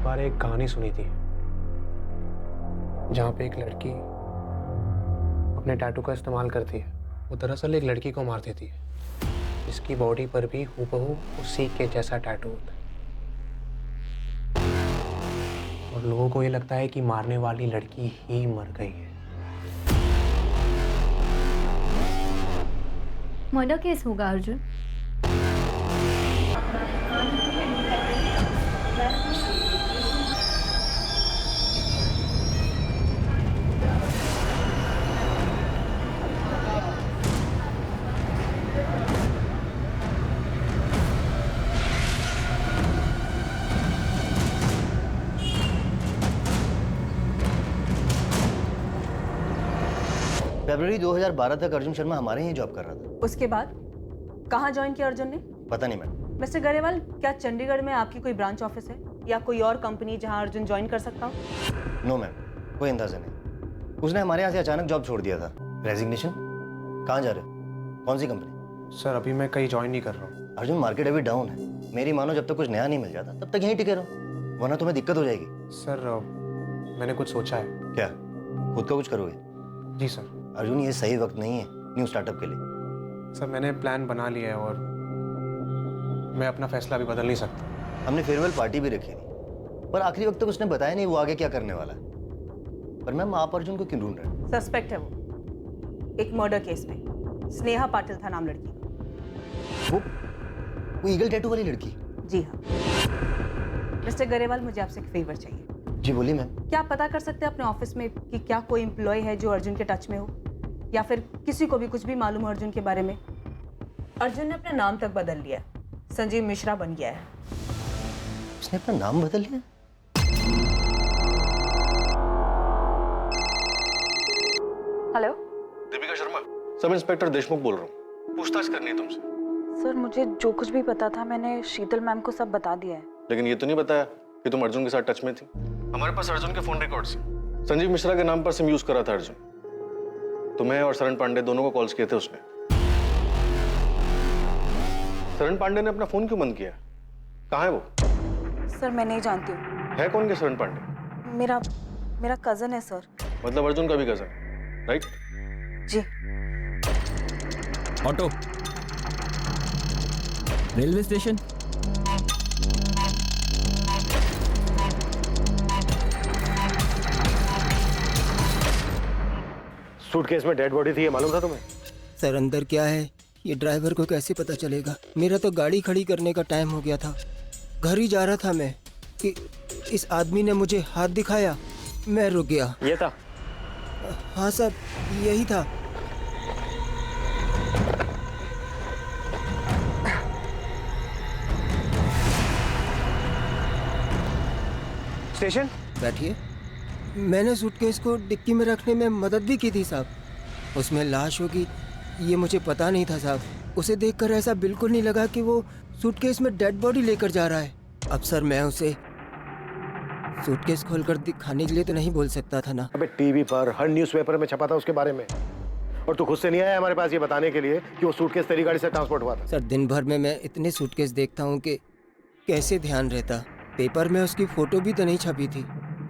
बार एक कहानी सुनी थी जहाँ पे एक लड़की अपने टैटू का इस्तेमाल करती है। वो दरअसल एक लड़की को मार देती है जिसकी बॉडी पर भी हूबहू उसी के जैसा टैटू होता है। और लोगों को ये लगता है कि मारने वाली लड़की ही मर गई है। मर्डर केस होगा अर्जुन। फरवरी 2012 तक अर्जुन शर्मा हमारे यहाँ जॉब कर रहा था। उसके बाद कहाँ ज्वाइन किया अर्जुन ने? पता नहीं मैम। मिस्टर गरेवाल, क्या चंडीगढ़ में आपकी कोई ब्रांच ऑफिस है या कोई और कंपनी जहाँ अर्जुन ज्वाइन कर सकता हो? नो मैम, कोई अंदाजा नहीं। उसने हमारे यहाँ से अचानक जॉब छोड़ दिया था। रेजिग्नेशन? कहाँ जा रहे हो? कौन सी कंपनी? सर अभी मैं कहीं ज्वाइन नहीं कर रहा हूँ। अर्जुन, मार्केट अभी डाउन है। मेरी मानो जब तक कुछ नया नहीं मिल जाता तब तक यहीं टिके रहो, वरना तुम्हें दिक्कत हो जाएगी। सर मैंने कुछ सोचा है। क्या? खुद का कुछ करोगे? जी सर। अर्जुन, ये सही वक्त नहीं है न्यू स्टार्टअप के लिए। सर मैंने प्लान बना लिया है और मैं अपना फैसला भी बदल नहीं सकता। हमने फेयरवेल पार्टी भी रखी थी, पर आखिरी वक्त तक उसने बताया नहीं वो आगे क्या करने वाला है। पर मैम, आप अर्जुन को क्यों ढूंढ रहे हैं? सस्पेक्ट है वो एक मर्डर केस में। स्नेहा पाटिल था नाम लड़की का। वो ईगल टैटू वाली लड़की? जी हाँ। मिस्टर गरेवाल, मुझे आपसे एक फेवर चाहिए। जी बोलिए मैम। क्या आप पता कर सकते हैं अपने ऑफिस में कि क्या कोई एम्प्लॉय है जो अर्जुन के टच में हो, या फिर किसी को भी कुछ भी मालूम हो अर्जुन के बारे में? अर्जुन ने अपना नाम तक बदल लिया, संजीव मिश्रा बन गया है। उसने अपना नाम बदल लिया? Hello, Deepika Sharma, sub inspector Deshmukh बोल रहा हूँ। पूछताछ करनी है तुमसे। सर मुझे जो कुछ भी पता था मैंने शीतल मैम को सब बता दिया है। लेकिन ये तो नहीं बताया कि तुम अर्जुन के साथ टच में थी। हमारे पास अर्जुन के फोन रिकॉर्ड्स हैं। संजीव मिश्रा के नाम पर सिम यूज करा था अर्जुन। तुम्हें और शरण पांडे दोनों को कॉल्स किए थे उसने। शरण पांडे ने अपना फोन क्यों बंद किया? कहाँ है वो? सर मैं नहीं जानती हूँ। है कौन के शरण पांडे? मेरा कजन है सर। मतलब अर्जुन का भी कजन, राइट? जी। Auto, railway station. सूटकेस में डेड बॉडी थी, ये मालूम था तुम्हें? सर अंदर क्या है ये ड्राइवर को कैसे पता चलेगा? मेरा तो गाड़ी खड़ी करने का टाइम हो गया था, घर ही जा रहा था मैं कि इस आदमी ने मुझे हाथ दिखाया, मैं रुक गया। ये था? हाँ सर, यही था। स्टेशन बैठिए। मैंने सूटकेस को डिक्की में रखने में मदद भी की थी साहब। उसमें लाश होगी ये मुझे पता नहीं था साहब। उसे देखकर ऐसा बिल्कुल नहीं लगा कि वो सूटकेस में डेड बॉडी लेकर जा रहा है। अब सर मैं उसे सूटकेस खोलकर दिखाने के लिए तो नहीं बोल सकता था ना। अबे टीवी पर हर न्यूज़पेपर में छपा था उसके बारे में, और तू खुद से नहीं आया हमारे पास ये बताने के लिए कि वो सूटकेस तेरी गाड़ी से ट्रांसपोर्ट हुआ था। सर दिन भर में मैं इतने सूटकेस देखता हूँ कि कैसे ध्यान रहता। पेपर में उसकी फोटो भी तो नहीं छपी थी।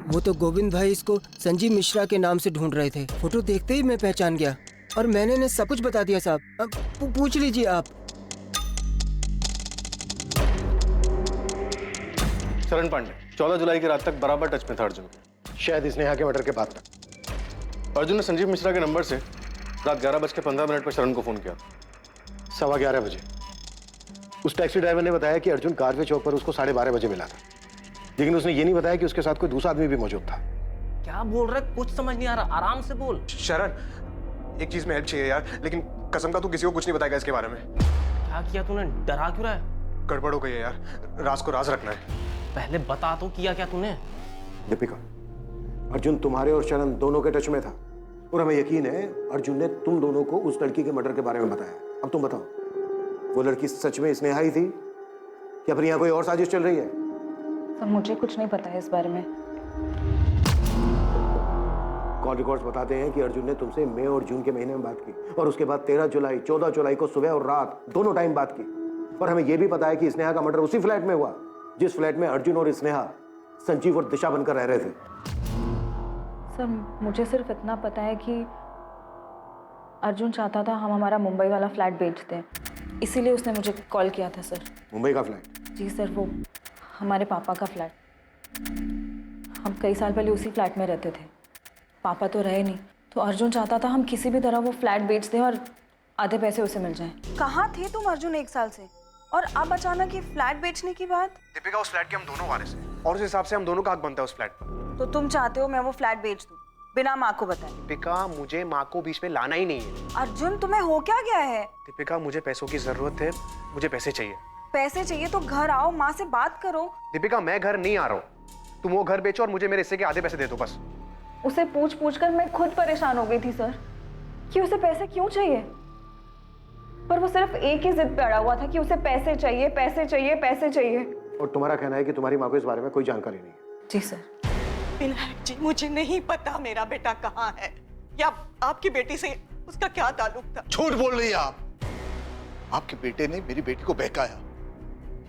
वो तो गोविंद भाई इसको संजीव मिश्रा के नाम से ढूंढ रहे थे। फोटो देखते ही मैं पहचान गया और मैंने सब कुछ बता दिया साहब। अब पूछ लीजिए आप। शरण पांडे 14 जुलाई की रात तक बराबर टच में था अर्जुन के। शायद स्नेहा के मर्डर के बाद तक। अर्जुन ने संजीव मिश्रा के नंबर से रात 11:15 पर शरण को फोन किया। 11:15 बजे उस टैक्सी ड्राइवर ने बताया कि अर्जुन कारवे चौक पर उसको 12:30 बजे मिला था, लेकिन उसने ये नहीं बताया कि उसके साथ कोई दूसरा आदमी भी मौजूद था। क्या बोल रहा है? कुछ समझ नहीं आ रहा, आराम से बोल। शरण, एक चीज में हेल्प चाहिए यार, लेकिन कसम का तू किसी को कुछ नहीं बताएगा इसके बारे में। क्या किया तूने? डरा क्यों रहा है? गड़बड़ हो गई है यार, राज को राज रखना है। पहले बता तो, किया क्या तूने? दीपिका, अर्जुन तुम्हारे और शरण दोनों के टच में था और हमें यकीन है अर्जुन ने तुम दोनों को उस लड़की के मर्डर के बारे में बताया। अब तुम बताओ, वो लड़की सच में स्नेहा ही थी या फिर यहाँ कोई और साजिश चल रही है? सर मुझे कुछ नहीं पता है इस बारे में। कॉल रिकॉर्ड्स बताते हैं कि अर्जुन ने तुमसे मई और जून के महीने में बात की और उसके बाद 13 जुलाई 14 जुलाई को सुबह और रात दोनों टाइम बात की। और हमें यह भी पता है कि स्नेहा का मर्डर उसी फ्लैट में हुआ जिस फ्लैट में अर्जुन और स्नेहा संजीव और दिशा बनकर रह रहे थे। सर मुझे सिर्फ इतना पता है कि अर्जुन चाहता था हम हमारा मुंबई वाला फ्लैट बेच दें, इसीलिए उसने मुझे कॉल किया था सर। मुंबई का फ्लैट? जी सर, वो हमारे पापा का फ्लैट। हम कई साल पहले उसी फ्लैट में रहते थे, पापा तो रहे नहीं, तो अर्जुन चाहता था हम किसी भी तरह वो फ्लैट बेच दें और आधे पैसे उसे मिल जाएं। कहाँ थे तुम अर्जुन 1 साल से, और अब अचानक ये फ्लैट बेचने की बात? दीपिका, उस फ्लैट के हम दोनों वारिस हैं और उस हिसाब से हम दोनों का हक बनता है उस फ्लैट पर। तो तुम चाहते हो मैं वो फ्लैट बेच दूं बिना माँ को बताए? दीपिका, मुझे माँ को बीच में लाना ही नहीं है। अर्जुन तुम्हें हो क्या गया है? दीपिका, मुझे पैसों की जरूरत है, मुझे पैसे चाहिए। पैसे चाहिए तो घर आओ, माँ से बात करो। दीपिका, मैं घर नहीं आ रहा हूँ, तुम वो घर बेचो और मुझे मेरे हिस्से के आधे पैसे दे दो बस। उसे पूछ पूछ कर मैं खुद परेशान हो गई थी सर कि उसे पैसे क्यों चाहिए, पर वो सिर्फ एक ही जिद पे अड़ा हुआ था कि उसे पैसे चाहिए, पैसे चाहिए, पैसे चाहिए। और तुम्हारा कहना है कि तुम्हारी माँ को इस बारे में कोई जानकारी नहीं है? जी सर। विनायक जी, मुझे नहीं पता मेरा बेटा कहाँ है या आपकी बेटी से उसका क्या ताल्लुक था। झूठ बोल रही है आप। आपके बेटे ने मेरी बेटी को बहकाया,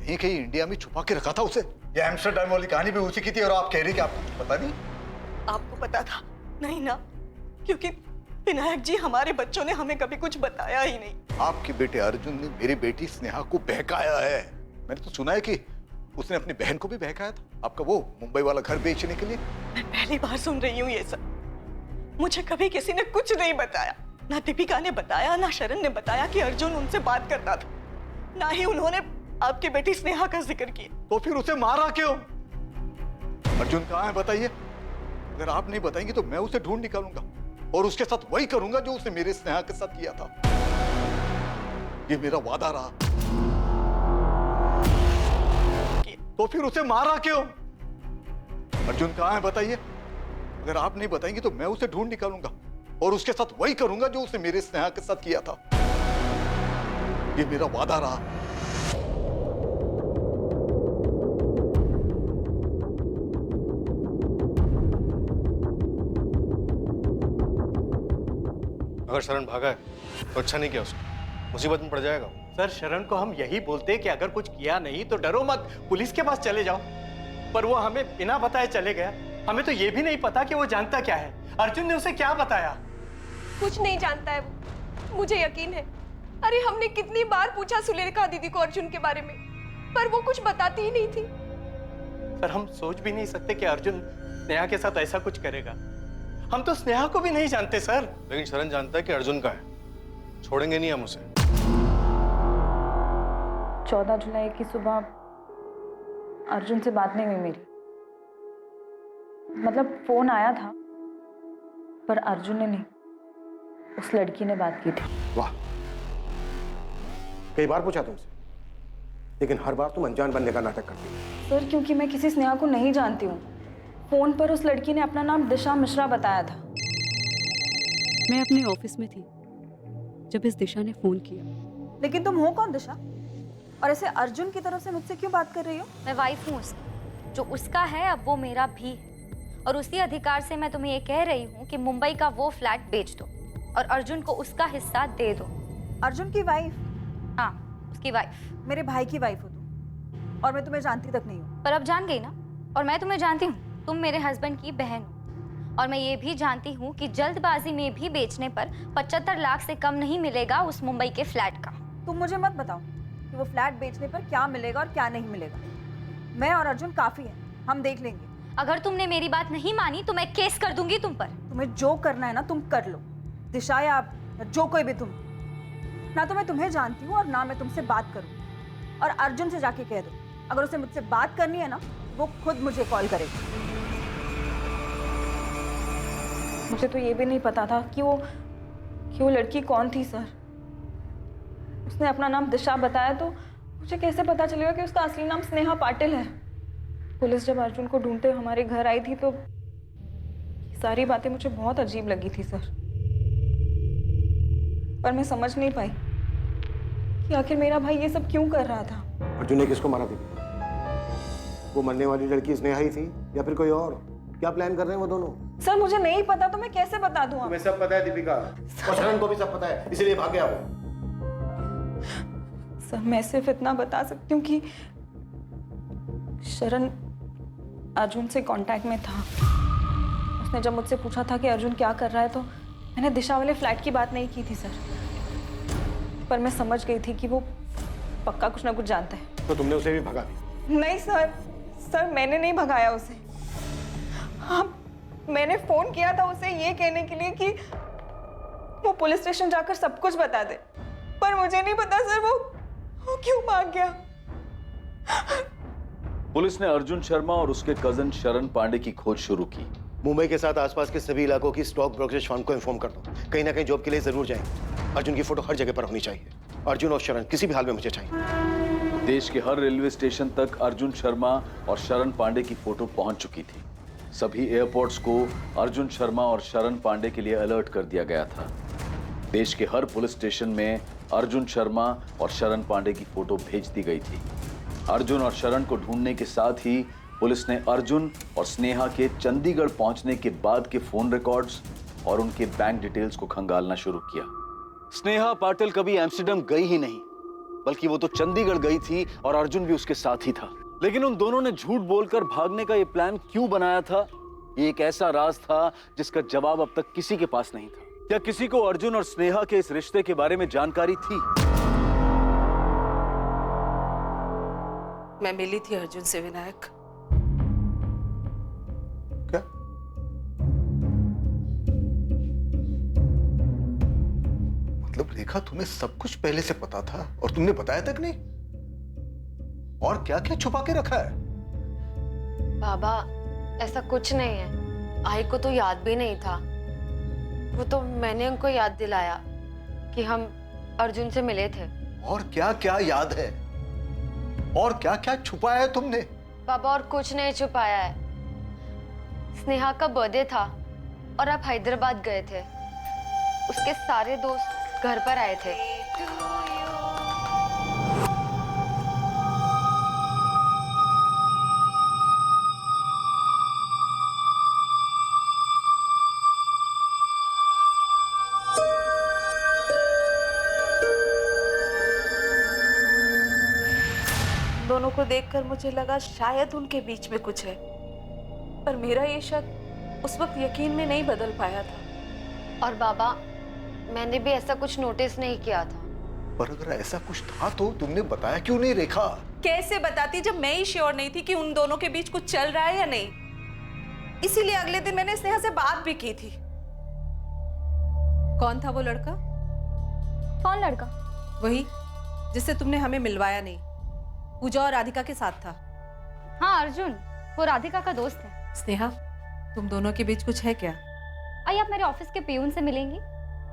कहीं कहीं इंडिया में छुपा के रखा था उसे। ये एम्स्टरडैम वाली कहानी भी उसी की थी और आप कह रही कि आपको कुछ पता नहीं? आपको पता था? नहीं ना, क्योंकि विनायक जी हमारे बच्चों ने हमें कभी कुछ बताया ही नहीं। आपके बेटे अर्जुन ने मेरी बेटी स्नेहा को बहकाया है। मैंने तो सुना है कि उसने अपनी बहन को भी बहकाया था आपका वो मुंबई वाला घर बेचने के लिए। मैं पहली बार सुन रही हूँ ये सब। मुझे कभी किसी ने कुछ नहीं बताया, ना दीपिका ने बताया, ना शरण ने बताया कि अर्जुन उनसे बात करता था, ना ही उन्होंने आपकी बेटी स्नेहा का जिक्र किया। तो फिर उसे मारा क्यों? अर्जुन कहाँ है बताइए। अगर आप नहीं बताएंगे तो मैं उसे ढूंढ निकालूंगा और उसके साथ वही करूंगा जो उसने मेरे स्नेहा के साथ किया था। ये मेरा वादा रहा। तो फिर उसे मारा क्यों? अर्जुन कहाँ है बताइए। अगर आप नहीं बताएंगे तो मैं उसे ढूंढ निकालूंगा और उसके साथ वही करूंगा जो उसने मेरे स्नेहा के साथ किया था। ये मेरा वादा रहा। अगर शरण भागा है तो अच्छा नहीं किया उसको, मुसीबत में पड़ जाएगा। सर, शरण को हम यही बोलते कि अगर कुछ किया नहीं तो डरो मत, पुलिस के पास चले जाओ, पर वो हमें बिना बताए चले गया। हमें तो ये भी नहीं पता कि वो जानता क्या है। अर्जुन ने उसे क्या बताया? कुछ नहीं जानता है वो, मुझे यकीन है। अरे हमने कितनी बार पूछा सुलेखा दीदी को अर्जुन के बारे में, पर वो कुछ बताती ही नहीं थी। सर, हम सोच भी नहीं सकते कि अर्जुन स्नेहा के साथ ऐसा कुछ करेगा। हम तो स्नेहा को भी नहीं जानते सर। लेकिन शरण जानता है कि अर्जुन का है, छोड़ेंगे नहीं हम उसे। 14 जुलाई की सुबह अर्जुन से बात नहीं हुई मेरी, मतलब फोन आया था पर अर्जुन ने नहीं, उस लड़की ने बात की थी। वाह, कई बार पूछा तुमसे, लेकिन हर बार तुम अनजान बनने का नाटक करती हो। सर, क्योंकि मैं किसी स्नेहा को नहीं जानती हूँ। फोन पर उस लड़की ने अपना नाम दिशा मिश्रा बताया था। मैं अपने ऑफिस में थी जब इस दिशा ने फोन किया। लेकिन तुम हो कौन दिशा, और ऐसे अर्जुन की तरफ से मुझसे क्यों बात कर रही हो? मैं वाइफ हूँ उसकी, जो उसका है अब वो मेरा भी है, और उसी अधिकार से मैं तुम्हें ये कह रही हूँ कि मुंबई का वो फ्लैट बेच दो और अर्जुन को उसका हिस्सा दे दो। अर्जुन की वाइफ? हाँ, उसकी वाइफ। मेरे भाई की वाइफ हो तुम, और मैं तुम्हें जानती तक नहीं हूँ। पर अब जान गई ना, और मैं तुम्हें जानती हूँ, तुम मेरे हस्बैंड की बहन हो, और मैं ये भी जानती हूँ कि जल्दबाजी में भी बेचने पर 75 लाख से कम नहीं मिलेगा उस मुंबई के फ्लैट का। तुम मुझे मत बताओ कि वो फ्लैट बेचने पर क्या मिलेगा और क्या नहीं मिलेगा। मैं और अर्जुन काफी हैं, हम देख लेंगे। अगर तुमने मेरी बात नहीं मानी तो मैं केस कर दूंगी तुम पर। तुम्हें जो करना है ना तुम कर लो, दिशा या जो कोई भी तुम। ना तो मैं तुम्हें जानती हूँ और ना मैं तुमसे बात करूँ। और अर्जुन से जाके कह दो, अगर उसे मुझसे बात करनी है ना वो खुद मुझे कॉल करेगा। मुझे तो ये भी नहीं पता था कि वो लड़की कौन थी सर। उसने अपना नाम दिशा बताया तो मुझे कैसे पता चलेगा कि उसका असली नाम स्नेहा पाटिल है। पुलिस जब अर्जुन को ढूंढते हमारे घर आई थी तो सारी बातें मुझे बहुत अजीब लगी थी सर, पर मैं समझ नहीं पाई कि आखिर मेरा भाई ये सब क्यों कर रहा था। अर्जुन ने किसको मारा दीपिका? वो मरने वाली लड़की स्नेहा ही थी या फिर कोई और? क्या प्लान कर रहे हैं वो दोनों? सर, मुझे नहीं पता तो मैं कैसे बता दूं? तुम्हें सब पता है दीपिका, और शरण को भी सब पता है, इसीलिए भाग गया वो। सर, मैं सिर्फ इतना बता सकती हूँ कि अर्जुन से कांटेक्ट में था। उसने जब मुझसे पूछा था कि अर्जुन क्या कर रहा है तो मैंने दिशा वाले फ्लैट की बात नहीं की थी सर, पर मैं समझ गई थी कि वो पक्का कुछ ना कुछ जानता है। तो तुमने उसे भी भगा दिया? नहीं सर मैंने नहीं भगाया उसे। हाँ, मैंने फोन किया था उसे ये कहने के लिए कि वो पुलिस स्टेशन जाकर सब कुछ बता दे, पर मुझे नहीं पता सर वो क्यों भाग गया। पुलिस ने अर्जुन शर्मा और उसके कजन शरण पांडे की खोज शुरू की। मुंबई के साथ आसपास के सभी इलाकों की स्टॉक ब्रोकरेज फर्म को इन्फॉर्म कर दो, कहीं ना कहीं जॉब के लिए जरूर जाएंगे। अर्जुन की फोटो हर जगह पर होनी चाहिए। अर्जुन और शरण किसी भी हाल में मुझे चाहिए। देश के हर रेलवे स्टेशन तक अर्जुन शर्मा और शरण पांडे की फोटो पहुंच चुकी थी। सभी एयरपोर्ट्स को अर्जुन शर्मा और शरण पांडे के लिए अलर्ट कर दिया गया था। देश के हर पुलिस स्टेशन में अर्जुन शर्मा और शरण पांडे की फोटो भेज दी गई थी। अर्जुन और शरण को ढूंढने के साथ ही पुलिस ने अर्जुन और स्नेहा के चंडीगढ़ पहुंचने के बाद के फोन रिकॉर्ड्स और उनके बैंक डिटेल्स को खंगालना शुरू किया। स्नेहा पाटिल कभी एम्स्टर्डम गई ही नहीं, बल्कि वो तो चंडीगढ़ गई थी और अर्जुन भी उसके साथ ही था। लेकिन उन दोनों ने झूठ बोलकर भागने का ये प्लान क्यों बनाया था, ये एक ऐसा राज था जिसका जवाब अब तक किसी के पास नहीं था। क्या किसी को अर्जुन और स्नेहा के इस रिश्ते के बारे में जानकारी थी? मैं मिली थी अर्जुन से विनायक। क्या? मतलब रेखा, तुम्हें सब कुछ पहले से पता था और तुमने बताया तक नहीं? और क्या क्या छुपा के रखा है? बाबा, ऐसा कुछ नहीं है। आई को तो याद भी नहीं था। वो तो मैंने उनको याद दिलाया कि हम अर्जुन से मिले थे। और क्या क्या याद है? और क्या क्या छुपाया है तुमने? बाबा, और कुछ नहीं छुपाया है। स्नेहा का बर्थडे था और आप हैदराबाद गए थे। उसके सारे दोस्त घर पर आए थे। दोनों को देखकर मुझे लगा शायद उनके बीच में कुछ है, पर मेरा ये शक उस वक्त यकीन में नहीं बदल पाया था। और बाबा, मैंने भी ऐसा कुछ नोटिस नहीं किया था। पर अगर ऐसा कुछ था तो तुमने बताया क्यों नहीं रेखा? कैसे बताती जब मैं ही श्योर नहीं थी कि उन दोनों के बीच कुछ चल रहा है या नहीं। इसीलिए अगले दिन मैंने स्नेहा से बात भी की थी। कौन था वो लड़का? कौन लड़का? वही जिससे तुमने हमें मिलवाया नहीं, पूजा और राधिका के साथ था। हाँ, अर्जुन, वो राधिका का दोस्त है। स्नेहा, तुम दोनों के बीच कुछ है क्या? आइए, आप मेरे ऑफिस के पियून से मिलेंगी।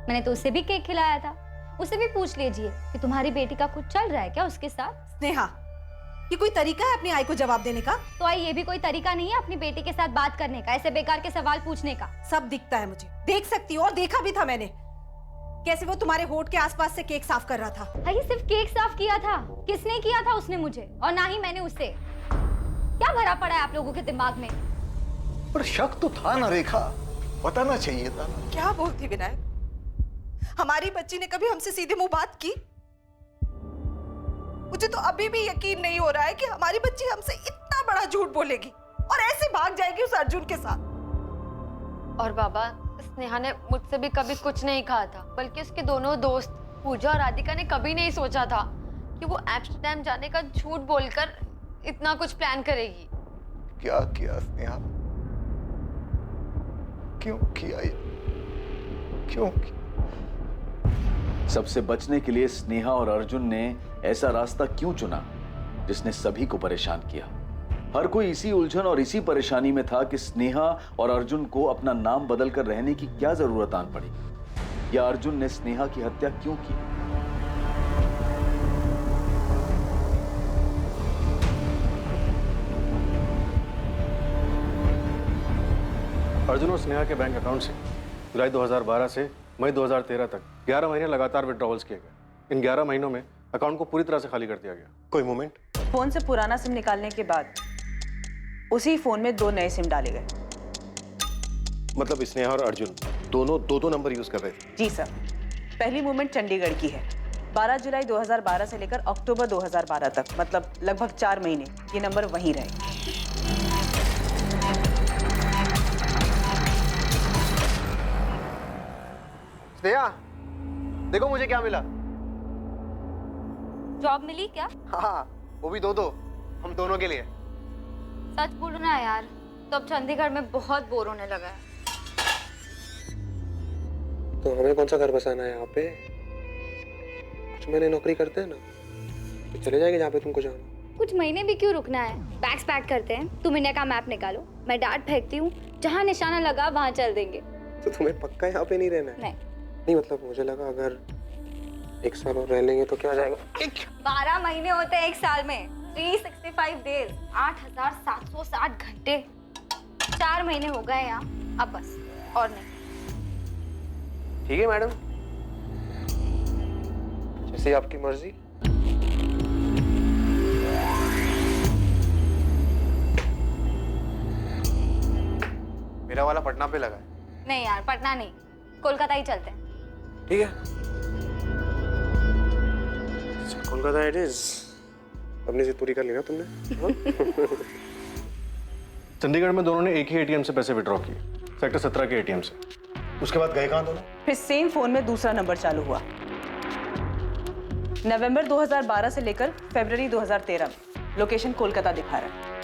मैंने तो उसे भी केक खिलाया था। उसे भी पूछ लीजिए कि तुम्हारी बेटी का कुछ चल रहा है क्या उसके साथ। स्नेहा, ये कोई तरीका है अपनी आई को जवाब देने का? तो आई, ये भी कोई तरीका नहीं है अपनी बेटी के साथ बात करने का, ऐसे बेकार के सवाल पूछने का। सब दिखता है मुझे, देख सकती हो, और देखा भी था मैंने कैसे वो तुम्हारे होठ के आसपास से केक साफ कर रहा था। ये सिर्फ केक साफ किया था? किसने किया था? उसने मुझे, और ना ही मैंने उससे। क्या भरा पड़ा है आप लोगों के दिमाग में? पर शक तो था ना रेखा, बताना चाहिए था ना। क्या बोलती विनायक? हमारी बच्ची ने कभी हमसे सीधे मुंह बात की? मुझे तो अभी भी यकीन नहीं हो रहा है कि हमारी बच्ची हमसे इतना बड़ा झूठ बोलेगी और ऐसे भाग जाएगी उस अर्जुन के साथ। और बाबा, स्नेहा ने मुझसे भी कभी कुछ नहीं कहा था, बल्कि उसके दोनों दोस्त पूजा और राधिका ने कभी नहीं सोचा था कि वो एम्स्टर्डम जाने का झूठ बोलकर इतना कुछ प्लान करेगी। क्या किया स्नेहा? क्यों किया ये? क्यों किया? सबसे बचने के लिए स्नेहा और अर्जुन ने ऐसा रास्ता क्यों चुना जिसने सभी को परेशान किया? हर कोई इसी उलझन और इसी परेशानी में था कि स्नेहा और अर्जुन को अपना नाम बदलकर रहने की क्या जरूरत आन पड़ी, या अर्जुन ने स्नेहा की हत्या क्यों की? अर्जुन और स्नेहा के बैंक अकाउंट से जुलाई 2012 से मई 2013 तक 11 महीने लगातार विड्रॉवल्स किए गए। इन 11 महीनों में अकाउंट को पूरी तरह से खाली कर दिया गया। कोई मोमेंट? फोन से पुराना सिम निकालने के बाद उसी फोन में 2 नए सिम डाले गए। मतलब स्नेहा और अर्जुन दोनों दो नंबर यूज कर रहे थे? जी सर। पहली मूवमेंट चंडीगढ़ की है। 12 जुलाई 2012 से लेकर अक्टूबर 2012 तक, मतलब लगभग 4 महीने ये नंबर वहीं रहे। स्नेहा, देखो मुझे क्या मिला। जॉब मिली क्या? हाँ, वो भी दो, हम दोनों के लिए। सच बोलो ना यार, तो अब चंडीगढ़ में बहुत बोर होने लगा है। तो हमें कौन सा घर बसाना है यहाँ पे? कुछ महीने नौकरी करते हैं ना, तो चले जाएंगे जहाँ पे तुमको जाना। कुछ महीने भी क्यों रुकना है? बैग्स पैक करते हैं, तुम इंडिया का मैप निकालो, मैं डार्ट फेंकती हूँ, जहाँ निशाना लगा वहाँ चल देंगे। तो तुम्हें पक्का यहाँ पे नहीं रहना है? नहीं मतलब मुझे लगा अगर 1 साल और रह लेंगे तो क्या हो जाएगा? 12 महीने होते हैं 1 साल में, 365 डेज, 8760 घंटे। 4 महीने हो गए यहाँ, अब बस और नहीं। ठीक है मैडम, जैसे आपकी मर्जी। मेरा वाला पटना पे लगा है। नहीं यार, पटना नहीं, कोलकाता ही चलते हैं। ठीक है, कोलकाता इट इज। अपनी जिद पूरी कर ली ना तुमने? चंडीगढ़ में दोनों ने एक ही एटीएम से पैसे विड्रॉ किए, सेक्टर 17 के एटीएम से। उसके बाद गए कहाँ दोनों? फिर सेम फोन में दूसरा नंबर चालू हुआ। नवंबर 2012 से लेकर फरवरी 2013 में लोकेशन कोलकाता दिखा रहा है।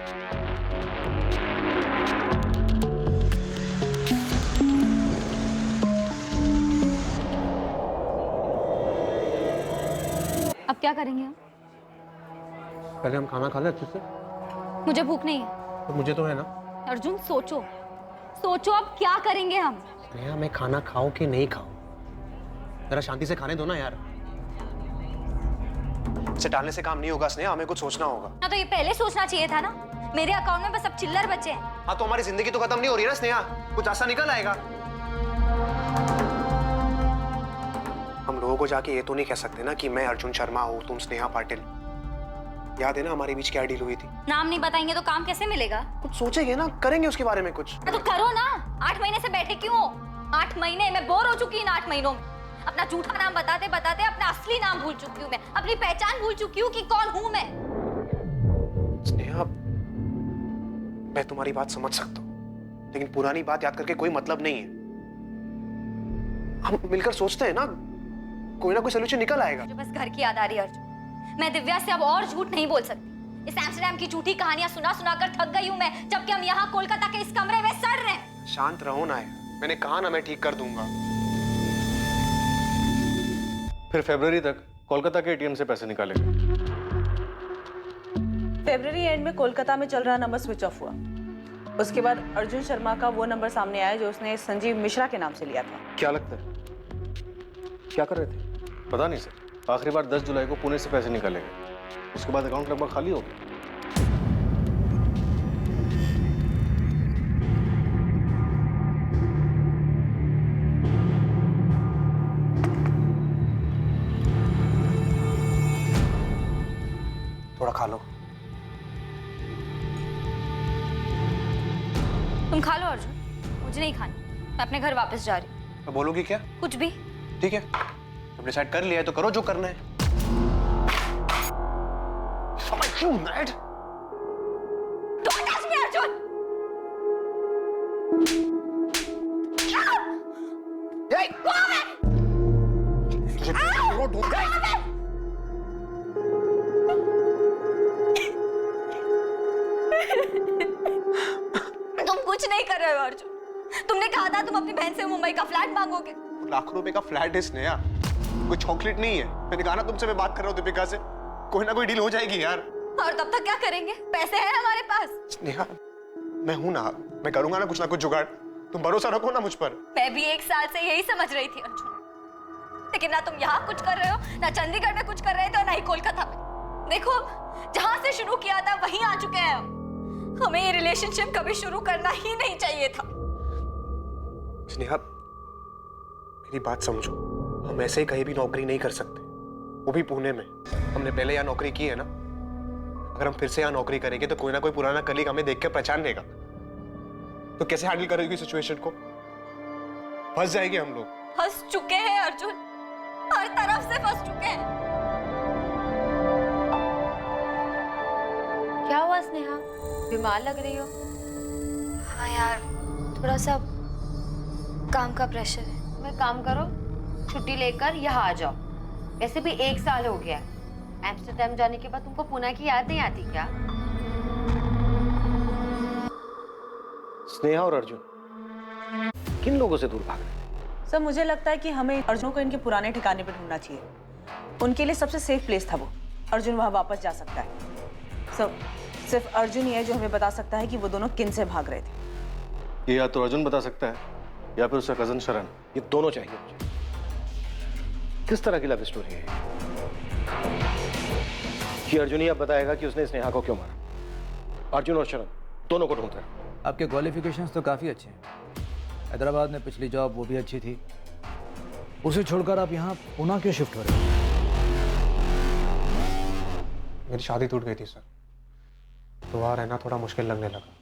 अब क्या करेंगे हम? पहले हम खाना खा लें अच्छे से। मुझे भूख नहीं है। तो मुझे तो है ना। अर्जुन सोचो, सोचो अब क्या करेंगे हम? स्नेहा, मैं खाना खाऊं कि नहीं खाऊं, जरा शांति से खाने दो ना यार। इसे टालने से काम नहीं होगा स्नेहा, हमें कुछ सोचना होगा। ना तो ये पहले सोचना चाहिए था ना। मेरे अकाउंट में बस अब चिल्लर बचे हैं। हाँ तो हमारी जिंदगी तो खत्म नहीं हो रही ना स्नेहा, कुछ ऐसा निकल आएगा। हम लोगों को जाके ये तो नहीं कह सकते ना कि मैं अर्जुन शर्मा हूँ, तुम स्नेहा पाटिल। याद है ना हमारे बीच क्या डील हुई थी? नाम नहीं बताएंगे तो काम कैसे मिलेगा? कुछ सोचेंगे ना, करेंगे उसके बारे में कुछ। तो करो ना। 8 महीने से बैठे क्यों हो? 8 महीने मैं बोर हो चुकी हूँ। 8 महीनों में अपना झूठा नाम बताते बताते अपना असली नाम भूल चुकी हूँ। मैं अपनी पहचान भूल चुकी हूँ कि कौन हूँ मैं। स्नेहा, मैं तुम्हारी बात समझ सकता हूँ, लेकिन पुरानी बात याद करके कोई मतलब नहीं है। हम मिलकर सोचते हैं ना, कोई ना कोई सोल्यूशन निकल आएगा। मुझे बस घर की याद आ रही है अर्जुन। मैं दिव्या से अब और झूठ नहीं बोल सकती। इस एम्स्टर्डम की झूठी कहानियां सुना सुना कर थक गई हूँ मैं, जबकि हम यहाँ कोलकाता के इस कमरे में सड़ रहे हैं। शांत रहो ना यार, मैंने कहा ना मैं ठीक कर दूंगा। फिर फरवरी तक कोलकाता के एटीएम से पैसे निकाले गए। फरवरी एंड में कोलकाता में चल रहा नंबर स्विच ऑफ हुआ। उसके बाद अर्जुन शर्मा का वो नंबर सामने आया जो उसने संजीव मिश्रा के नाम से लिया था। क्या लगता है, क्या कर रहे थे? पता नहीं सर, आखिरी बार 10 जुलाई को पुणे से पैसे निकाले गए, उसके बाद अकाउंट लगभग खाली हो गया। थोड़ा खा लो। तुम खा लो अर्जुन, मुझे नहीं खानी। मैं अपने घर वापस जा रही हूँ। तो बोलोगी क्या? कुछ भी। ठीक है, जब डिसाइड कर लिया है तो करो जो करना है। Don't touch me, Arjun! तुम कुछ नहीं कर रहे हो अर्जुन। तुमने कहा था तुम अपनी बहन से मुंबई का फ्लैट मांगोगे। लाखों रुपए का फ्लैट है स्नेहा, कोई चॉकलेट नहीं है। मैंने कहा ना तुमसे, मैं बात कर रहा हूँ दीपिका से, कोई ना कोई डील हो जाएगी यार। और तब तक क्या करेंगे? पैसे हैं हमारे पास। स्नेहा, मैं हूं ना, मैं करूंगा ना कुछ जुगाड़। तुम भरोसा रखो ना मुझ पर। मैं भी 1 साल से यही समझ रही थी अर्जुन, लेकिन ना तुम यहाँ कुछ कर रहे हो, ना चंडीगढ़ में कुछ कर रहे थे, और ना ही कोलकाता में। देखो, जहां से शुरू किया था वहीं आ चुके हैं हम। हमें ये रिलेशनशिप कभी शुरू करना ही नहीं चाहिए था। स्नेहा, मेरी बात समझो, हम ऐसे ही कहीं भी नौकरी नहीं कर सकते, वो भी पुणे में। हमने पहले यहाँ नौकरी की है ना, अगर हम फिर से यहाँ नौकरी करेंगे तो कोई ना कोई पुराना कलीग हमें देख के पहचान लेगा। तो कैसे हैंडल करोगी सिचुएशन को? फंस जाएंगे हम लोग। फंस चुके हैं अर्जुन, हर तरफ से फंस चुके हैं। क्या हुआ स्नेहा, बीमार लग रही हो? हाँ यार, थोड़ा सा काम का प्रेशर है। मैं काम करो, छुट्टी लेकर यहाँ आ जाओ। वैसे भी 1 साल हो गया है। एम्स्टर्डम जाने के बाद तुमको पुणे की याद नहीं आती क्या? स्नेहा और अर्जुन किन लोगों से दूर भाग रहे हैं? सर मुझे लगता है कि हमें अर्जुन को इनके पुराने ठिकाने पर ढूंढना चाहिए। उनके लिए सबसे सेफ प्लेस था वो। अर्जुन वहां वापस जा सकता है। सर सिर्फ अर्जुन ही है जो हमें बता सकता है कि वो दोनों किन से भाग रहे थे। ये या तो अर्जुन बता सकता है या फिर उसका कजन शरण। ये दोनों चाहिए मुझे। किस तरह की लव स्टोरी है कि अर्जुन ही अब बताएगा कि उसने स्नेहा को क्यों मारा। अर्जुन और शरण दोनों को ढूंढ रहे हैं। आपके क्वालिफिकेशंस तो काफ़ी अच्छे हैं। हैदराबाद में पिछली जॉब वो भी अच्छी थी, उसे छोड़कर आप यहाँ पुणे क्यों शिफ्ट हो रहे हैं? मेरी शादी टूट गई थी सर, तो वहाँ रहना थोड़ा मुश्किल लगने लगा।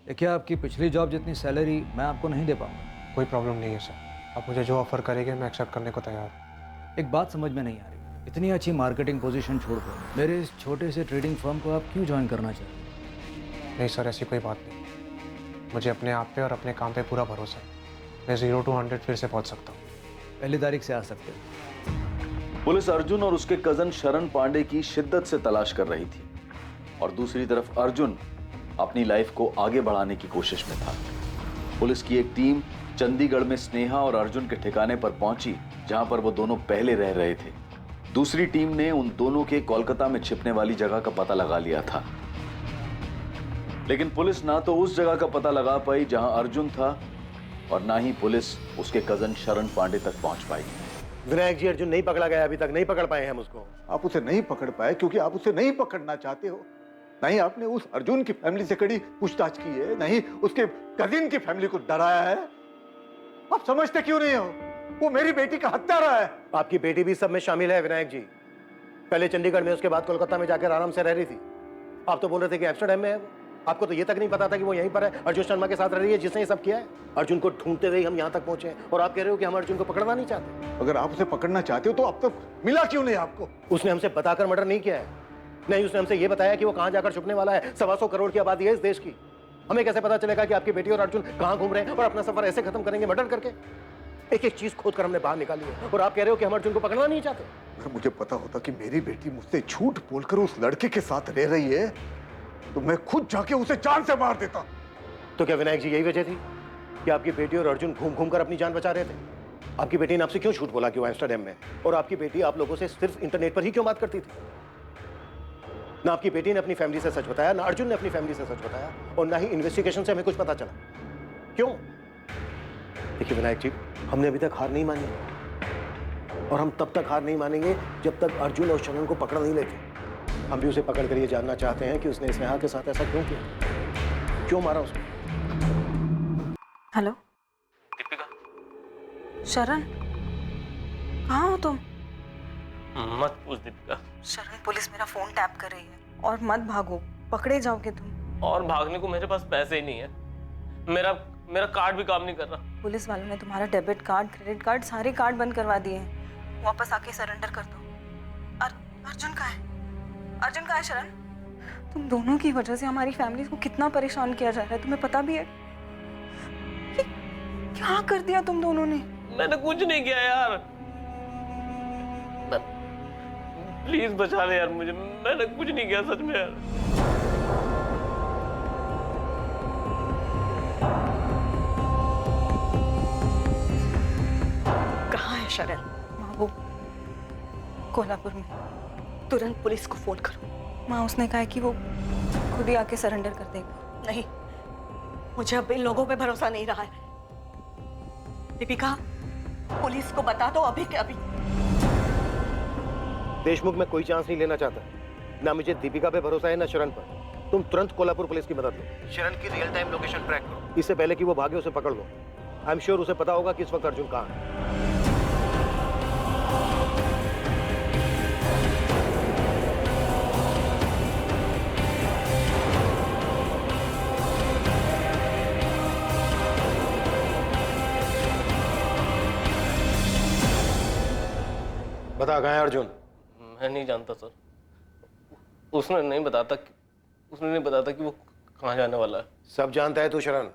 देखिए आपकी पिछली जॉब जितनी सैलरी मैं आपको नहीं दे पाऊंगा। कोई प्रॉब्लम नहीं है सर, आप मुझे जो ऑफर करेंगे मैं एक्सेप्ट करने को तैयार हूँ। एक बात समझ में नहीं आ रही, इतनी अच्छी मार्केटिंग पोजीशन छोड़कर मेरे इस छोटे से ट्रेडिंग फर्म को आप क्यों ज्वाइन करना चाहते? नहीं सर, ऐसी कोई बात नहीं। मुझे अपने आप पे और अपने काम पे पूरा भरोसा है। मैं 0 to 100 फिर से पहुंच सकता हूँ। पहली तारीख से आ सकते हो। पुलिस अर्जुन और उसके कजन शरण पांडे की शिद्दत से तलाश कर रही थी और दूसरी तरफ अर्जुन अपनी लाइफ को आगे बढ़ाने की कोशिश में था। पुलिस की एक टीम चंडीगढ़ में स्नेहा और अर्जुन के ठिकाने पर पहुंची, जहां पर वो दोनों पहले रह रहे थे। दूसरी टीम ने उन दोनों के कोलकाता में छिपने वाली जगह का पता लगा लिया था, लेकिन पुलिस ना तो उस जगह का पता लगा पाई जहां अर्जुन था और ना ही पुलिस उसके कजन शरण पांडे तक पहुंच पाई। विनायक जी, अर्जुन नहीं पकड़ा गया, अभी तक नहीं पकड़ पाए हम उसको। आप उसे नहीं पकड़ पाए क्योंकि आप उसे नहीं पकड़ना चाहते हो। नहीं आपने उस अर्जुन की फैमिली से कड़ी पूछताछ की है, नहीं उसके कजिन की फैमिली को डराया है। आप समझते क्यों नहीं हो? वो मेरी बेटी का हत्यारा है। आपकी बेटी भी सब में शामिल है विनायक जी। पहले चंडीगढ़ में, उसके बाद कोलकाता में जाकर आराम से रह रही थी। आप तो बोल रहे थे कि एम्स्टर्डम में है वो। आपको तो ये तक नहीं पता था कि वो यहीं पर है, अर्जुन शर्मा के साथ रह रही है जिसने ये सब किया है। अर्जुन को ढूंढते हुए हम यहाँ तक पहुंचे हैं और आप कह रहे हो कि हम अर्जुन को पकड़ना नहीं चाहते। अगर आप उसे पकड़ना चाहते हो तो अब तक मिला क्यों नहीं आपको? उसने हमसे बताकर मर्डर नहीं किया है। नहीं, उसने हमसे ये बताया कि वो कहाँ जाकर छुपने वाला है। 125 करोड़ की आबादी है इस देश की। हमें कैसे पता चलेगा कि आपकी बेटी और अर्जुन कहाँ घूम रहे हैं और अपना सफर ऐसे खत्म करेंगे मर्डर करके? एक एक चीज खोद कर हमने बाहर निकाली है और आप कह रहे हो कि हम अर्जुन को पकड़ना नहीं चाहते। अगर मुझे पता होता कि मेरी बेटी मुझसे झूठ बोलकर उस लड़के के साथ रह रही है तो मैं खुद जाके उसे जान से मार देता। तो क्या विनायक जी यही वजह थी कि आपकी बेटी और अर्जुन घूम घूम कर अपनी जान बचा रहे थे? आपकी बेटी ने आपसे क्यों झूठ बोला कि वो एम्स्टर्डम में, और आपकी बेटी आप लोगों से सिर्फ इंटरनेट पर ही क्यों बात करती थी? ना आपकी बेटी ने अपनी फैमिली से सच बताया, ना अर्जुन ने अपनी फैमिली से सच बताया, और ना ही इन्वेस्टिगेशन से हमें कुछ पता चला। क्यों? देखिए विनायक जी, हमने अभी तक हार नहीं मानी और हम तब तक हार नहीं मानेंगे जब तक अर्जुन और शरण को पकड़ नहीं लेते। हम भी उसे पकड़ कर ये जानना चाहते हैं कि उसने स्नेहा के साथ ऐसा क्यों किया, क्यों मारा उसको। हेलो दीपिका, शरण, कहाँ हो तुम? मत पूछ दीपिका। शरण, पुलिस मेरा फोन टैप कर रही है और मत भागो, पकड़े जाओगे तुम। और भागने को मेरे पास पैसे ही नहीं है। मेरा कार्ड भी काम नहीं कर रहा। पुलिस वालों ने तुम्हारा डेबिट कार्ड, क्रेडिट कार्ड, सारे कार्ड बंद करवा दिए हैं। वापस आके सरेंडर कर दो। अर्जुन कहाँ है? अर्जुन कहाँ है शरण? तुम दोनों की वजह से हमारी फैमिली को कितना परेशान किया जा रहा है, तुम्हें पता भी है? ये क्या कर दिया तुम दोनों ने? मैंने कुछ नहीं किया यार, प्लीज बचा ले यार मुझे। मैंने कुछ नहीं किया सच में यार। कहाँ है शरण? माँ वो कोल्हापुर में। तुरंत पुलिस को फोन करो। माँ उसने कहा है कि वो खुद ही आके सरेंडर कर देगा। नहीं, मुझे अब इन लोगों पे भरोसा नहीं रहा है। दीपिका, पुलिस को बता दो अभी के अभी। देशमुख में कोई चांस नहीं लेना चाहता। ना मुझे दीपिका पे भरोसा है ना शरण पर। तुम तुरंत कोल्हापुर पुलिस की मदद लो। शरण की रियल टाइम लोकेशन ट्रैक करो, इससे पहले कि वो भागे उसे पकड़ लो। आई एम श्योर उसे पता होगा कि इस वक्त अर्जुन कहाँ है। बता कहाँ है अर्जुन? मैं नहीं जानता सर। उसने नहीं बताता कि वो कहाँ जाने वाला है। सब जानता है तू शरण।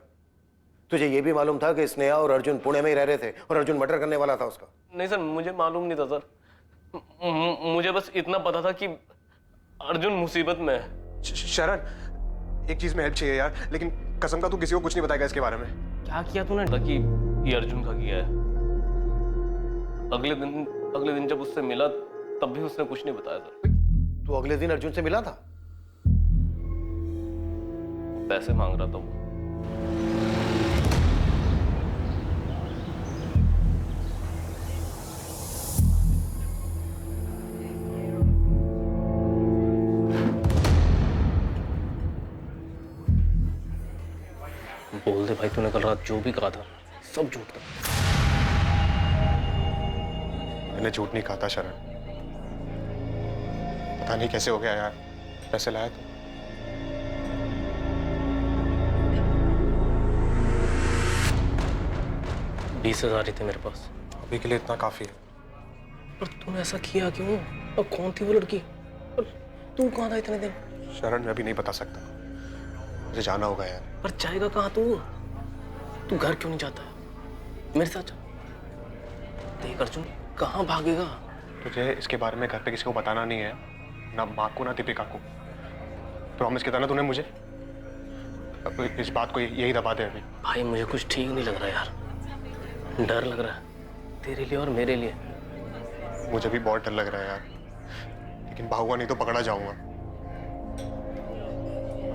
तुझे ये भी मालूम था कि स्नेहा और अर्जुन पुणे में ही रह रहे थे और अर्जुन मर्डर करने वाला था उसका? नहीं सर, मुझे मालूम नहीं था सर। मुझे बस इतना पता था कि अर्जुन मुसीबत में है। शरण, एक चीज में हेल्प चाहिए यार, लेकिन कसम का तू किसी को कुछ नहीं बताएगा इसके बारे में। क्या किया तूने कि ये अर्जुन का किया है? अगले दिन जब उससे मिला तब भी उसने कुछ नहीं बताया सर। तू अगले दिन अर्जुन से मिला था? पैसे मांग रहा था वो। बोल दे भाई, तूने कल रात जो भी कहा था सब झूठ था। मैंने झूठ नहीं कहा था शरण। पता नहीं कैसे हो गया यार। पैसे लाया तू? $20,000 ही थे मेरे पास। अभी के लिए इतना काफी है। पर तूने ऐसा किया क्यों? और कौन थी वो लड़की? और तू कहाँ था इतने दिन? शरण, मैं भी नहीं बता सकता, मुझे जाना होगा यार। पर जाएगा कहाँ तू? तू घर क्यों नहीं जाता है? मेरे साथ चल। देख अर्जुन, कहाँ भागेगा? तुझे इसके बारे में घर पे किसी को बताना नहीं है, ना माँ को ना दीपिका को। प्रॉमिस किया था ना तूने मुझे। अब इस बात को यही दबा दे अभी। भाई मुझे कुछ ठीक नहीं लग रहा यार, डर लग रहा है तेरे लिए और मेरे लिए। मुझे भी बहुत डर लग रहा है यार, लेकिन भागूंगा नहीं तो पकड़ा जाऊंगा।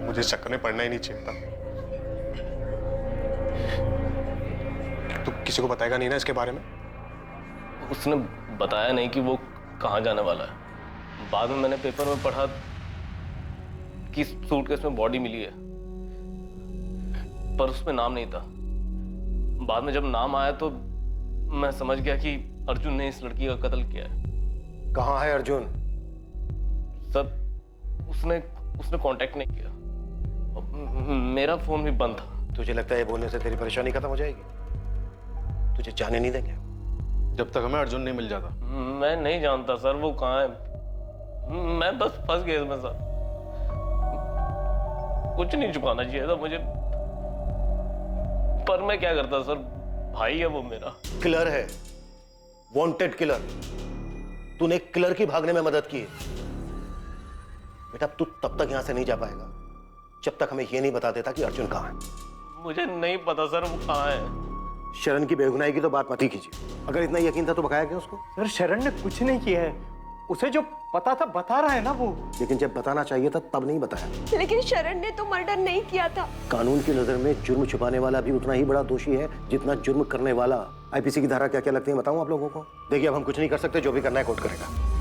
मुझे इस चक्कर में पड़ना ही नहीं चाहिए था। तू किसी को बताएगा नहीं ना इसके बारे में? उसने बताया नहीं कि वो कहाँ जाने वाला है। बाद में मैंने पेपर में पढ़ा कि सूटकेस में बॉडी मिली है, पर उसमें नाम नहीं था। बाद में जब नाम आया तो मैं समझ गया कि अर्जुन ने इस लड़की का कत्ल किया है। कहाँ है अर्जुन? सर, उसने कांटेक्ट नहीं किया। मेरा फोन भी बंद था। तुझे लगता है ये बोलने से तेरी परेशानी खत्म हो जाएगी? तुझे जाने नहीं देंगे जब तक हमें अर्जुन नहीं मिल जाता। मैं नहीं जानता सर वो कहाँ है। मैं बस फंस गया इसमें सर। कुछ नहीं छुपाना चाहिए था मुझे, पर मैं क्या करता सर? भाई है वो मेरा। किलर है, वांटेड किलर। तूने किलर की भागने में मदद की है। बेटा तू तब तक यहां से नहीं जा पाएगा जब तक हमें यह नहीं बता देता कि अर्जुन कहाँ है। मुझे नहीं पता सर वो कहाँ है। शरण की बेगुनाही की तो बात मत ही कीजिए। अगर इतना यकीन था तो भगाया क्यों उसको? सर शरण ने कुछ नहीं किया है, उसे जो पता था बता रहा है ना वो। लेकिन जब बताना चाहिए था तब नहीं बताया। लेकिन शरण ने तो मर्डर नहीं किया था। कानून की नजर में जुर्म छुपाने वाला भी उतना ही बड़ा दोषी है जितना जुर्म करने वाला। आईपीसी की धारा क्या क्या लगती है बताऊं आप लोगों को? देखिए अब हम कुछ नहीं कर सकते, जो भी करना है कोर्ट करेगा।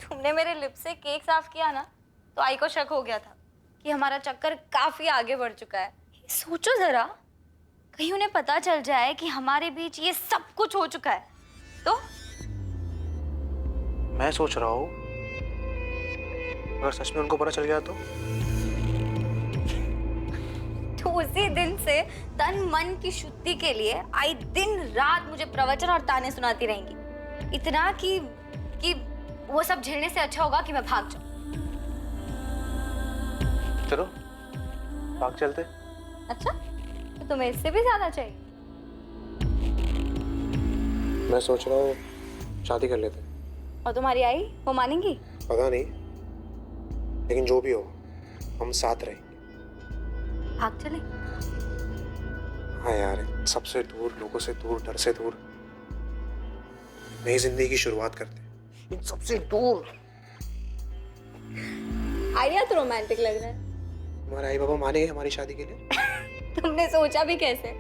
तुमने मेरे लिप से केक साफ किया ना, तो आई को शक हो गया था कि हमारा चक्कर काफी आगे बढ़ चुका है। सोचो जरा, कहीं उन्हें पता चल जाए कि हमारे बीच ये सब कुछ हो चुका है तो? मैं सोच रहा हूँ अगर सच में उनको पता चल गया तो उसी दिन से तन मन की शुद्धि के लिए आई दिन रात मुझे प्रवचन और ताने सुनाती रहेंगी। इतना कि वो सब झेलने से अच्छा होगा कि मैं भाग जाऊं। चलो भाग चलते। अच्छा, तो तुम्हें इससे भी ज्यादा चाहिए? मैं सोच रहा हूँ शादी कर लेते। और तुम्हारी आई वो मानेंगी? पता नहीं, लेकिन जो भी हो हम साथ रहेंगे। भाग चले? हाँ यार, सबसे दूर, लोगों से दूर, डर से दूर, नई जिंदगी की शुरुआत करते हैं इन सबसे दूर। आइडिया तो रोमांटिक लग रहा है। हमारे आई बाबा मानेंगे हमारी शादी के लिए? तुमने सोचा भी कैसे?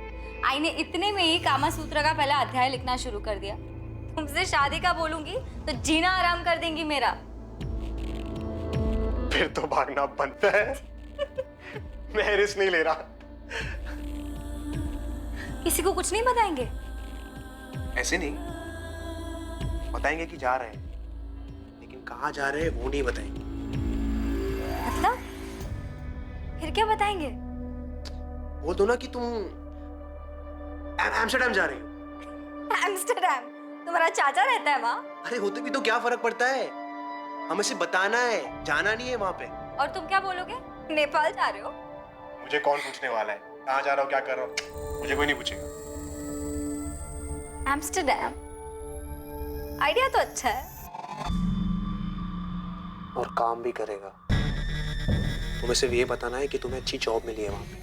आई ने इतने में ही कामा सूत्र का पहला अध्याय लिखना शुरू कर दिया। तुमसे शादी का बोलूंगी तो जीना आराम कर देंगी मेरा। फिर तो भागना बनता है। मैं रिस्क नहीं ले रहा। किसी को कुछ नहीं बताएंगे? ऐसे नहीं, बताएंगे कि जा रहे हैं, लेकिन कहाँ जा रहे हैं वो नहीं बताएंगे। मतलब फिर क्या बताएंगे? बोल दो ना कि तुम एम्स्टर्डम जा रही हो। एम्स्टर्डम? तुम्हारा चाचा रहता है वहाँ? अरे होते भी तो क्या फर्क पड़ता है, हमें सिर्फ बताना है, जाना नहीं है वहाँ पे। और तुम क्या बोलोगे? नेपाल जा रहे हो? मुझे कौन पूछने वाला है कहाँ जा रहा हो, क्या कर रहा हो? मुझे कोई नहीं पूछेगा। एम्स्टर्डम आइडिया तो अच्छा है। और काम भी करेगा। तुम्हें सिर्फ ये बताना है कि तुम्हें अच्छी जॉब मिली है वहाँ पे।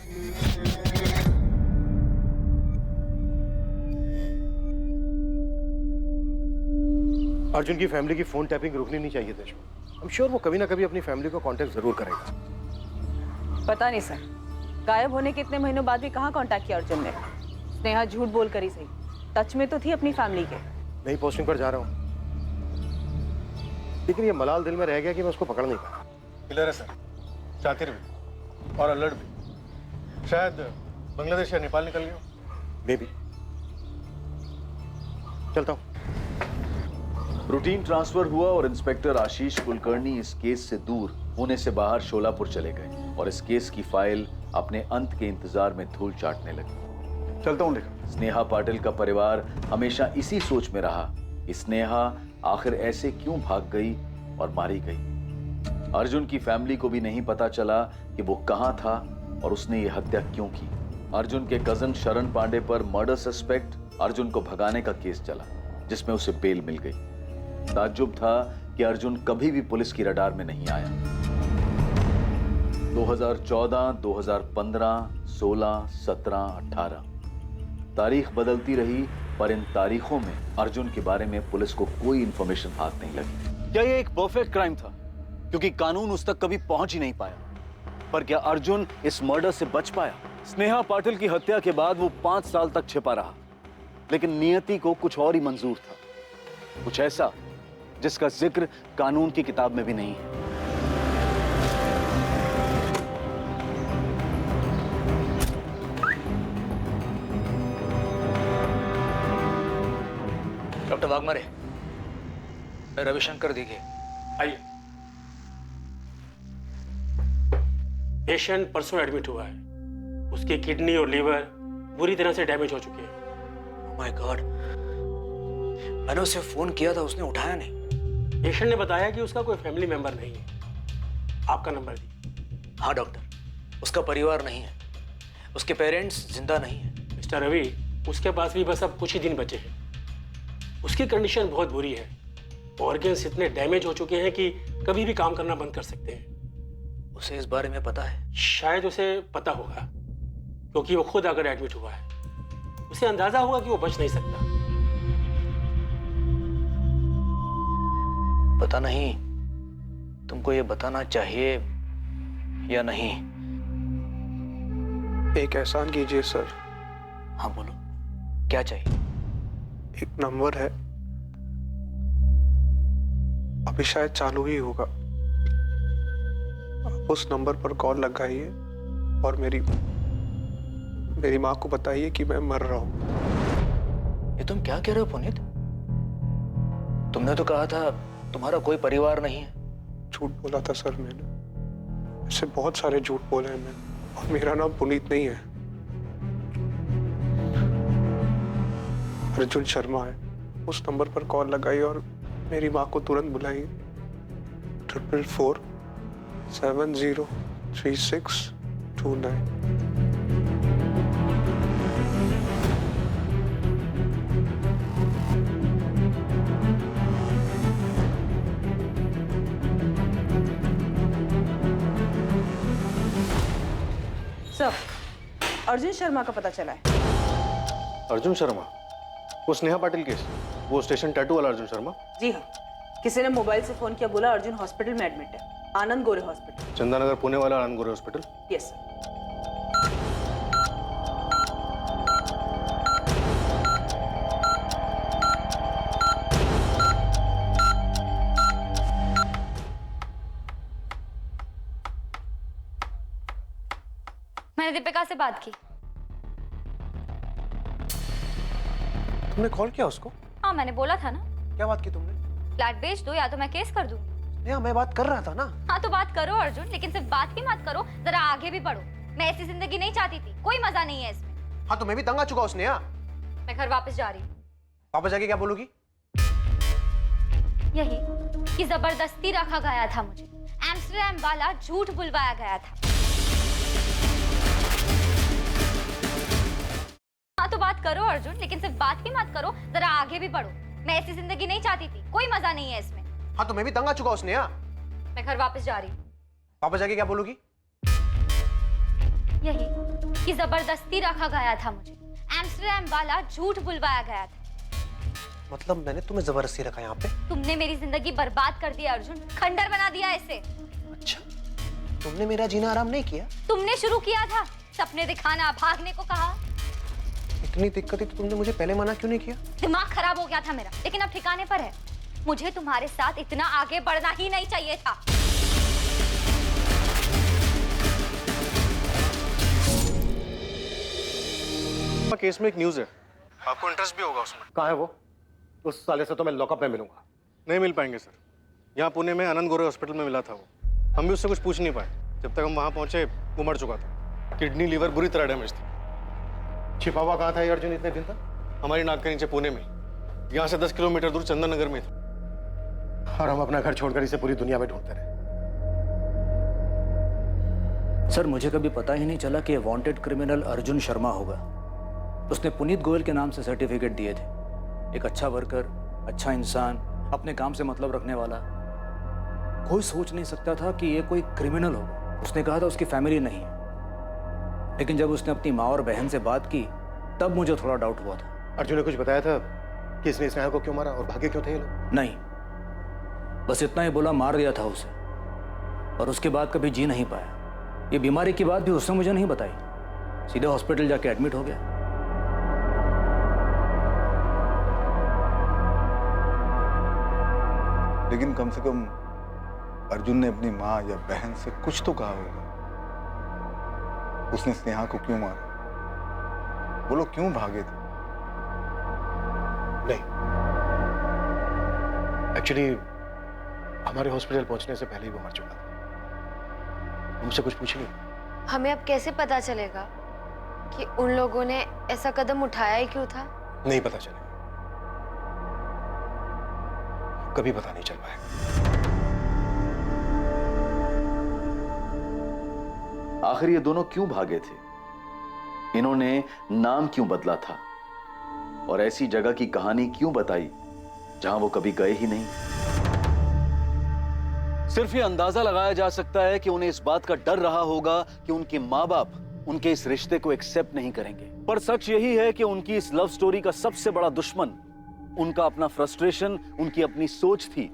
अर्जुन की फैमिली की फोन टैपिंग रुकनी नहीं चाहिए देशमुख। I'm sure वो कभी ना कभी अपनी फैमिली को कांटेक्ट जरूर करेगा। पता नहीं सर, गायब होने के इतने महीनों बाद भी कहाँ कांटेक्ट किया अर्जुन ने? स्नेहा झूठ बोल कर ही सही, टच में तो थी अपनी फैमिली के। नई पोस्टिंग पर जा रहा हूँ, लेकिन ये मलाल दिल में रह गया कि मैं उसको पकड़ नहीं पाया। क्लियर है सर, शातिर भी और अलर्ट भी। शायद बांग्लादेश या नेपाल निकल गया। May be. चलता हूँ। रूटीन ट्रांसफर हुआ और इंस्पेक्टर आशीष कुलकर्णी इस केस से दूर पुणे से बाहर शोलापुर चले गए और इस केस की फाइल अपने अंत के इंतजार में धूल चाटने लगी। चलता हूँ लेकर। स्नेहा पाटिल का परिवार हमेशा इसी सोच में रहा कि स्नेहा आखिर ऐसे क्यों भाग गई और मारी गई। अर्जुन की फैमिली को भी नहीं पता चला कि वो कहां था और उसने ये हत्या क्यों की। अर्जुन के कजन शरण पांडे पर मर्डर सस्पेक्ट अर्जुन को भगाने का केस चला, जिसमें उसे बेल मिल गई। ताज्जुब था कि अर्जुन कभी भी पुलिस की रडार में नहीं आया। 2014, 2015, 16, 17, 18 तारीख बदलती रही, पर इन तारीखों में अर्जुन के बारे में पुलिस को कोई इंफॉर्मेशन हाथ नहीं लगी। क्या ये एक परफेक्ट क्राइम था क्योंकि कानून उस तक कभी पहुंच ही नहीं पाया? पर क्या अर्जुन इस मर्डर से बच पाया? स्नेहा पाटिल की हत्या के बाद वो 5 साल तक छिपा रहा, लेकिन नियति को कुछ और ही मंजूर था, कुछ ऐसा जिसका जिक्र कानून की किताब में भी नहीं है। डॉक्टर वाघमारे, मैं रविशंकर दिघे। आइए। पेशेंट परसों एडमिट हुआ है। उसकी किडनी और लीवर बुरी तरह से डैमेज हो चुके हैं। ओह माय गॉड, मैंने उसे फोन किया था, उसने उठाया नहीं। पेशेंट ने बताया कि उसका कोई फैमिली मेंबर नहीं है। आपका नंबर दी। हाँ डॉक्टर, उसका परिवार नहीं है, उसके पेरेंट्स जिंदा नहीं है। मिस्टर रवि, उसके पास भी बस अब कुछ ही दिन बचे हैं। उसकी कंडीशन बहुत बुरी है। ऑर्गन्स इतने डैमेज हो चुके हैं कि कभी भी काम करना बंद कर सकते हैं। उसे इस बारे में पता है? शायद उसे पता होगा, क्योंकि वो खुद अगर एडमिट हुआ है। उसे अंदाजा होगा कि वो बच नहीं सकता। पता नहीं तुमको ये बताना चाहिए या नहीं। एक एहसान कीजिए सर। हाँ बोलो, क्या चाहिए? एक नंबर है, अभी शायद चालू ही होगा। आप उस नंबर पर कॉल लगाइए और मेरी माँ को बताइए कि मैं मर रहा हूं। ये तुम क्या कह रहे हो पुनीत? तुमने तो कहा था तुम्हारा कोई परिवार नहीं है। झूठ बोला था सर मैंने। ऐसे बहुत सारे झूठ बोले हैं मैंने, और मेरा नाम पुनीत नहीं है, अर्जुन शर्मा है। उस नंबर पर कॉल लगाइए और मेरी माँ को तुरंत बुलाइए। 444-703629। सर, अर्जुन शर्मा का पता चला है। अर्जुन शर्मा, वो स्नेहा पाटिल केस, वो स्टेशन टैटू वाला अर्जुन शर्मा। जी हाँ, किसी ने मोबाइल से फोन किया, बोला अर्जुन हॉस्पिटल में एडमिट है, आनंद गोरे हॉस्पिटल। चंदानगर पुणे वाला आनंद गोरे हॉस्पिटल। Yes sir. मैंने दीपिका से बात की। तुमने कॉल किया उसको? हाँ, मैंने बोला था ना। क्या बात की तुमने? फ्लैट बेच दो या तो मैं केस कर दूँ। मैं बात कर रहा था ना। हाँ तो बात करो अर्जुन, लेकिन सिर्फ बात ही मत करो, जरा आगे भी बढ़ो। मैं ऐसी जिंदगी नहीं चाहती थी, कोई मजा नहीं है इसमें। हाँ तो मैं भी तंग आ चुका उसने। मैं घर वापस जा रही हूँ। वापस जाके क्या बोलूगी? यही कि जबरदस्ती रखा गया था मुझे, एम्स्टरडैम वाला झूठ बुलवाया गया था। हाँ तो बात करो अर्जुन, लेकिन सिर्फ बात ही मत करो, जरा आगे भी बढ़ो। मैं ऐसी जिंदगी नहीं चाहती थी, कोई मजा नहीं है इसमें। हाँ तो मैं भी तंग आ चुका उसने। मैं घर वापस जा रही हूँ। वापस जाके क्या बोलूगी? यही कि जबरदस्ती रखा गया था मुझे, एम्स्टरडैम वाला झूठ बुलवाया गया था। मतलब मैंने तुम्हें जबरदस्ती रखा यहाँ पे? तुमने मेरी जिंदगी बर्बाद कर दिया अर्जुन, खंडर बना दिया इसे। अच्छा, तुमने मेरा जीना आराम नहीं किया? तुमने शुरू किया था, सपने दिखाना, भागने को कहा। इतनी दिक्कत थी तो तुमने मुझे पहले मना क्यों नहीं किया? दिमाग खराब हो गया था मेरा, लेकिन अब ठिकाने पर है। मुझे तुम्हारे साथ इतना आगे बढ़ना ही नहीं चाहिए था। केस में एक न्यूज़ है, आपको इंटरेस्ट भी होगा उसमें। कहाँ है वो? उस साले से तो मैं लॉकअप में मिलूंगा। नहीं मिल पाएंगे सर। यहाँ पुणे में आनंद गोरे हॉस्पिटल में मिला था वो। हम भी उससे कुछ पूछ नहीं पाए। जब तक हम वहाँ पहुँचे वो मर चुका था। किडनी लीवर बुरी तरह डैमेज थी। छिपा हुआ कहाँ था ये अर्जुन इतने दिन तक? हमारी नाक के नीचे पुणे में, यहाँ से 10 किलोमीटर दूर चंदननगर में था। और हम अपना घर छोड़कर इसे पूरी दुनिया में ढूंढते रहे। सर मुझे कभी पता ही नहीं चला कि वांटेड क्रिमिनल अर्जुन शर्मा होगा। उसने पुनीत गोयल के नाम से सर्टिफिकेट दिए थे। एक अच्छा वर्कर, अच्छा इंसान, अपने काम से मतलब रखने वाला। कोई सोच नहीं सकता था कि ये कोई क्रिमिनल होगा। उसने कहा था उसकी फैमिली नहीं है, लेकिन जब उसने अपनी माँ और बहन से बात की तब मुझे थोड़ा डाउट हुआ था। अर्जुन ने कुछ बताया था कि इसने स्नेहा को क्यों मारा और भागे क्यों थे ये लोग? नहीं, बस इतना ही बोला मार दिया था उसे, और उसके बाद कभी जी नहीं पाया। ये बीमारी की बात भी उसने मुझे नहीं बताई, सीधे हॉस्पिटल जाके एडमिट हो गया। लेकिन कम से कम अर्जुन ने अपनी माँ या बहन से कुछ तो कहा होगा। उसने स्नेहा को क्यों मारा? वो लोग क्यों भागे थे? नहीं, एक्चुअली हमारे हॉस्पिटल पहुंचने से पहले ही वो मर चुका था। हमसे कुछ पूछ नहीं। हमें अब कैसे पता चलेगा कि उन लोगों ने ऐसा कदम उठाया ही क्यों था? नहीं पता चलेगा, कभी पता नहीं चल पाएगा। आखिर ये दोनों क्यों भागे थे? इन्होंने नाम क्यों बदला था? और ऐसी जगह की कहानी क्यों बताई जहां वो कभी गए ही नहीं? सिर्फ ये अंदाजा लगाया जा सकता है कि उन्हें इस बात का डर रहा होगा कि उनके माँ बाप उनके इस रिश्ते को एक्सेप्ट नहीं करेंगे। पर सच यही है कि उनकी इस लव स्टोरी का सबसे बड़ा दुश्मन उनका अपना फ्रस्ट्रेशन, उनकी अपनी सोच थी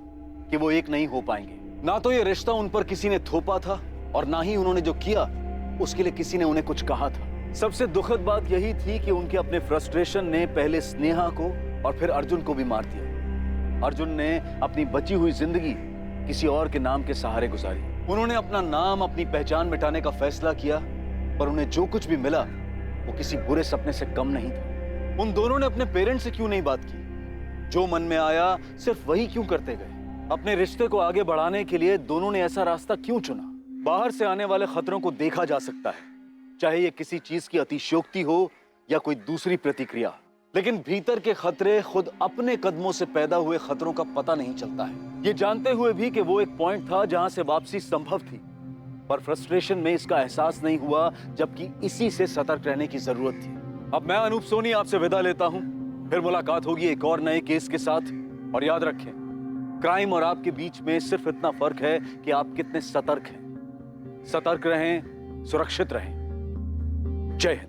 कि वो एक नहीं हो पाएंगे। ना तो ये रिश्ता उन पर किसी ने थोपा था और ना ही उन्होंने जो किया उसके लिए किसी ने उन्हें कुछ कहा था। सबसे दुखद बात यही थी कि उनके अपने फ्रस्ट्रेशन ने पहले स्नेहा को और फिर अर्जुन को भी मार दिया। अर्जुन ने अपनी बची हुई जिंदगी किसी और के नाम के सहारे गुजारी। उन्होंने अपना नाम, अपनी पहचान मिटाने का फैसला किया, पर उन्हें जो कुछ भी मिला वो किसी बुरे सपने से कम नहीं था। उन दोनों ने अपने पेरेंट्स से क्यों नहीं बात की? जो मन में आया सिर्फ वही क्यों करते गए? अपने रिश्ते को आगे बढ़ाने के लिए दोनों ने ऐसा रास्ता क्यों चुना? बाहर से आने वाले खतरों को देखा जा सकता है, चाहे ये किसी चीज की अतिशयोक्ति हो या कोई दूसरी प्रतिक्रिया, लेकिन भीतर के खतरे खुद अपने कदमों से पैदा हुए खतरों का पता नहीं चलता है। ये जानते हुए भी कि वो एक पॉइंट था जहां से वापसी संभव थी, पर फ्रस्ट्रेशन में इसका एहसास नहीं हुआ, जबकि इसी से सतर्क रहने की जरूरत थी। अब मैं अनूप सोनी आपसे विदा लेता हूं, फिर मुलाकात होगी एक और नए केस के साथ। और याद रखें, क्राइम और आपके बीच में सिर्फ इतना फर्क है कि आप कितने सतर्क हैं। सतर्क रहें, सुरक्षित रहें। जय हिंद।